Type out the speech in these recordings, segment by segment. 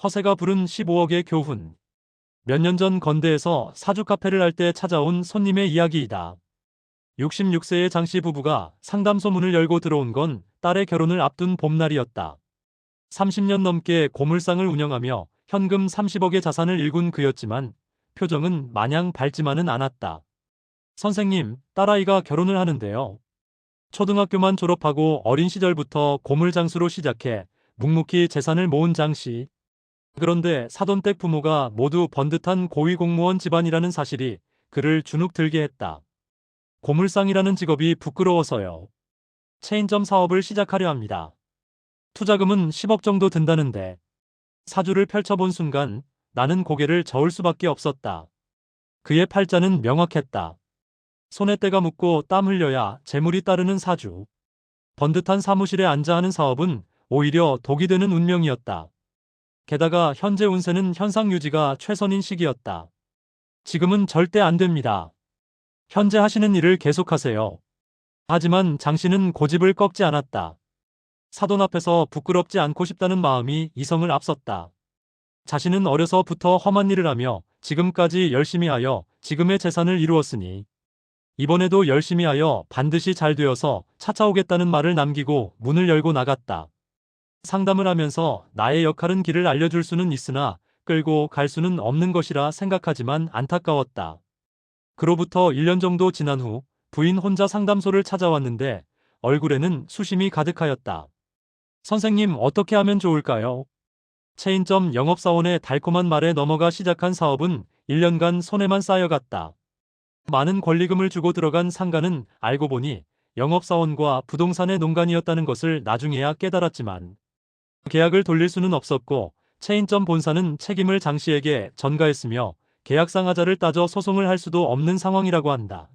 허세가 부른 15억의 교훈. 몇 년 전 건대에서 사주 카페를 할 때 찾아온 손님의 이야기이다. 66세의 장씨 부부가 상담소 문을 열고 들어온 건 딸의 결혼을 앞둔 봄날이었다. 30년 넘게 고물상을 운영하며 현금 30억의 자산을 일군 그였지만 표정은 마냥 밝지만은 않았다. 선생님, 딸아이가 결혼을 하는데요. 초등학교만 졸업하고 어린 시절부터 고물장수로 시작해 묵묵히 재산을 모은 장씨. 그런데 사돈댁 부모가 모두 번듯한 고위공무원 집안이라는 사실이 그를 주눅 들게 했다. 고물상이라는 직업이 부끄러워서요. 체인점 사업을 시작하려 합니다. 투자금은 10억 정도 든다는데 사주를 펼쳐본 순간 나는 고개를 저을 수밖에 없었다. 그의 팔자는 명확했다. 손에 때가 묻고 땀 흘려야 재물이 따르는 사주. 번듯한 사무실에 앉아 하는 사업은 오히려 독이 되는 운명이었다. 게다가 현재 운세는 현상 유지가 최선인 시기였다. 지금은 절대 안 됩니다. 현재 하시는 일을 계속하세요. 하지만 장씨는 고집을 꺾지 않았다. 사돈 앞에서 부끄럽지 않고 싶다는 마음이 이성을 앞섰다. 자신은 어려서부터 험한 일을 하며 지금까지 열심히 하여 지금의 재산을 이루었으니 이번에도 열심히 하여 반드시 잘 되어서 찾아오겠다는 말을 남기고 문을 열고 나갔다. 상담을 하면서 나의 역할은 길을 알려줄 수는 있으나 끌고 갈 수는 없는 것이라 생각하지만 안타까웠다. 그로부터 1년 정도 지난 후 부인 혼자 상담소를 찾아왔는데 얼굴에는 수심이 가득하였다. 선생님, 어떻게 하면 좋을까요? 체인점 영업사원의 달콤한 말에 넘어가 시작한 사업은 1년간 손해만 쌓여갔다. 많은 권리금을 주고 들어간 상가는 알고 보니 영업사원과 부동산의 농간이었다는 것을 나중에야 깨달았지만 계약을 돌릴 수는 없었고 체인점 본사는 책임을 장씨에게 전가했으며 계약상 하자를 따져 소송을 할 수도 없는 상황이라고 한다.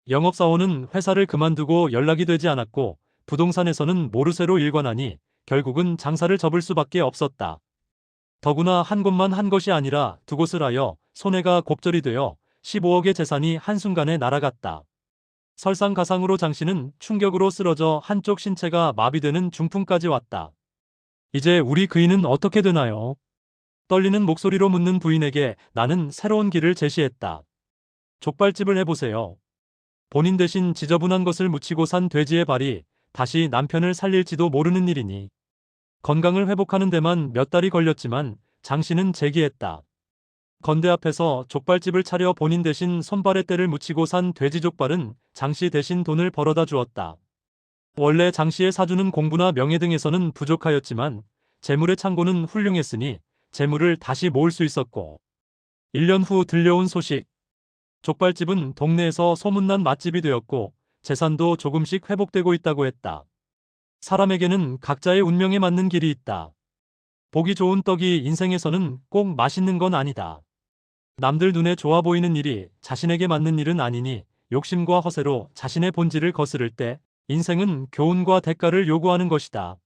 영업사원은 회사를 그만두고 연락이 되지 않았고 부동산에서는 모르쇠로 일관하니 결국은 장사를 접을 수밖에 없었다. 더구나 한 곳만 한 것이 아니라 두 곳을 하여 손해가 곱절이 되어 15억의 재산이 한순간에 날아갔다. 설상가상으로 장씨는 충격으로 쓰러져 한쪽 신체가 마비되는 중풍까지 왔다. 이제 우리 그이는 어떻게 되나요? 떨리는 목소리로 묻는 부인에게 나는 새로운 길을 제시했다. 족발집을 해보세요. 본인 대신 지저분한 것을 묻히고 산 돼지의 발이 다시 남편을 살릴지도 모르는 일이니. 건강을 회복하는 데만 몇 달이 걸렸지만 장씨는 재기했다. 건대 앞에서 족발집을 차려 본인 대신 손발에 때를 묻히고 산 돼지 족발은 장씨 대신 돈을 벌어다 주었다. 원래 장씨의 사주는 공부나 명예 등에서는 부족하였지만 재물의 창고는 훌륭했으니 재물을 다시 모을 수 있었고 1년 후 들려온 소식. 족발집은 동네에서 소문난 맛집이 되었고 재산도 조금씩 회복되고 있다고 했다. 사람에게는 각자의 운명에 맞는 길이 있다. 보기 좋은 떡이 인생에서는 꼭 맛있는 건 아니다. 남들 눈에 좋아 보이는 일이 자신에게 맞는 일은 아니니 욕심과 허세로 자신의 본질을 거스를 때 인생은 교훈과 대가를 요구하는 것이다.